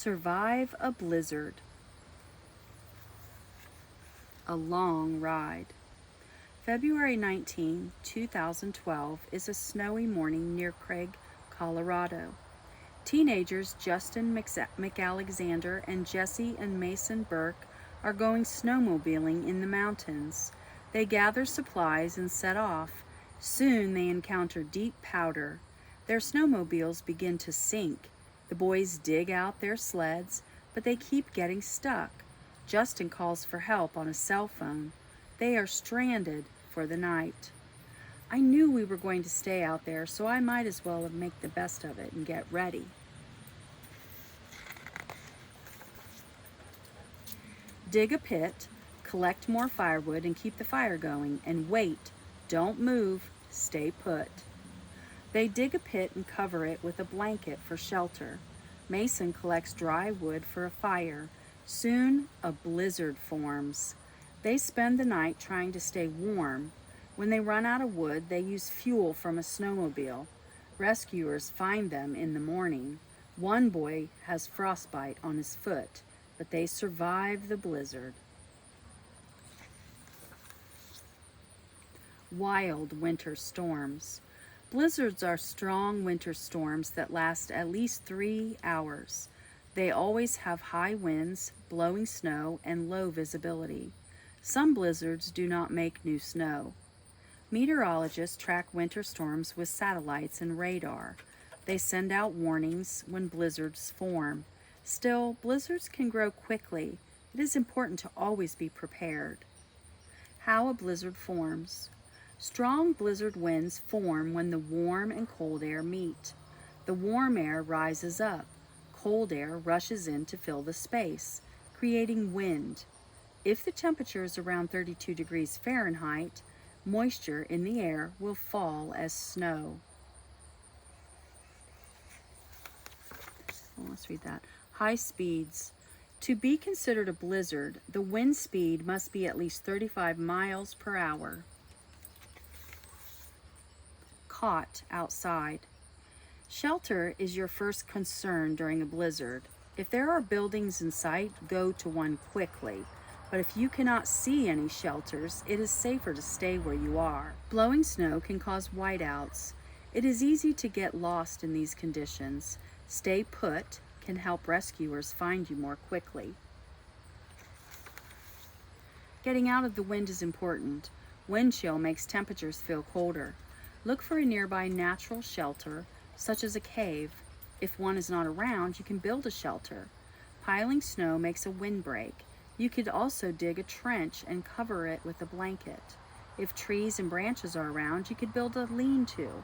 Survive a blizzard. A long ride. February 19, 2012 is a snowy morning near Craig, Colorado. Teenagers Justin McAlexander and Jesse and Mason Burke are going snowmobiling in the mountains. They gather supplies and set off. Soon they encounter deep powder. Their snowmobiles begin to sink. The boys dig out their sleds, but they keep getting stuck. Justin calls for help on a cell phone. They are stranded for the night. I knew we were going to stay out there, so I might as well make the best of it and get ready. Dig a pit, collect more firewood and keep the fire going, and wait, don't move, stay put. They dig a pit and cover it with a blanket for shelter. Mason collects dry wood for a fire. Soon, a blizzard forms. They spend the night trying to stay warm. When they run out of wood, they use fuel from a snowmobile. Rescuers find them in the morning. One boy has frostbite on his foot, but they survive the blizzard. Wild winter storms. Blizzards are strong winter storms that last at least 3 hours. They always have high winds, blowing snow, and low visibility. Some blizzards do not make new snow. Meteorologists track winter storms with satellites and radar. They send out warnings when blizzards form. Still, blizzards can grow quickly. It is important to always be prepared. How a blizzard forms. Strong blizzard winds form when the warm and cold air meet. The warm air rises up. Cold air rushes in to fill the space, creating wind. If the temperature is around 32 degrees Fahrenheit, moisture in the air will fall as snow. Let's read that. High speeds. To be considered a blizzard, the wind speed must be at least 35 miles per hour. Caught outside. Shelter is your first concern during a blizzard. If there are buildings in sight, go to one quickly. But if you cannot see any shelters, it is safer to stay where you are. Blowing snow can cause whiteouts. It is easy to get lost in these conditions. Stay put can help rescuers find you more quickly. Getting out of the wind is important. Wind chill makes temperatures feel colder. Look for a nearby natural shelter, such as a cave. If one is not around, you can build a shelter. Piling snow makes a windbreak. You could also dig a trench and cover it with a blanket. If trees and branches are around, you could build a lean-to.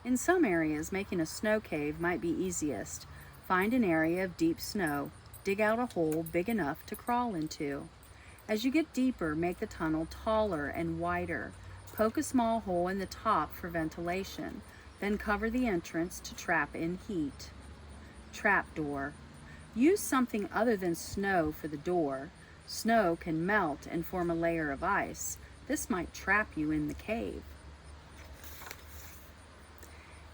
In some areas, making a snow cave might be easiest. Find an area of deep snow. Dig out a hole big enough to crawl into. As you get deeper, make the tunnel taller and wider. Poke a small hole in the top for ventilation. Then cover the entrance to trap in heat. Trapdoor. Use something other than snow for the door. Snow can melt and form a layer of ice. This might trap you in the cave.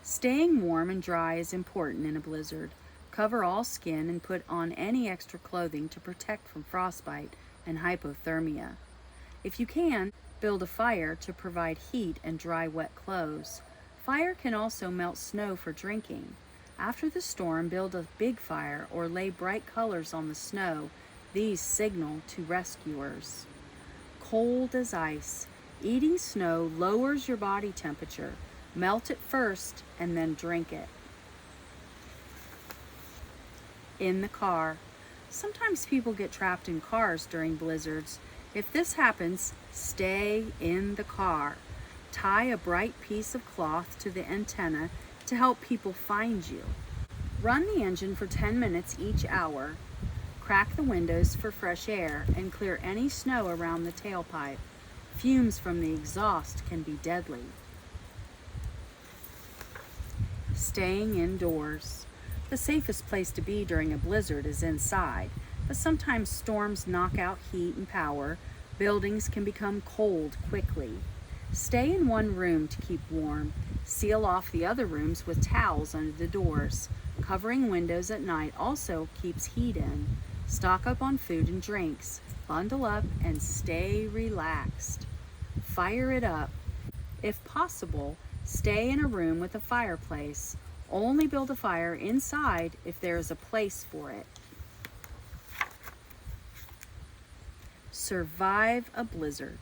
Staying warm and dry is important in a blizzard. Cover all skin and put on any extra clothing to protect from frostbite and hypothermia. If you can, build a fire to provide heat and dry wet clothes. Fire can also melt snow for drinking. After the storm, build a big fire or lay bright colors on the snow. These signal to rescuers. Cold as ice. Eating snow lowers your body temperature. Melt it first and then drink it. In the car. Sometimes people get trapped in cars during blizzards. If this happens, stay in the car. Tie a bright piece of cloth to the antenna to help people find you. Run the engine for 10 minutes each hour. Crack the windows for fresh air and clear any snow around the tailpipe. Fumes from the exhaust can be deadly. Staying indoors. The safest place to be during a blizzard is inside, but sometimes storms knock out heat and power. Buildings can become cold quickly. Stay in one room to keep warm. Seal off the other rooms with towels under the doors. Covering windows at night also keeps heat in. Stock up on food and drinks. Bundle up and stay relaxed. Fire it up. If possible, stay in a room with a fireplace. Only build a fire inside if there is a place for it. Survive a blizzard.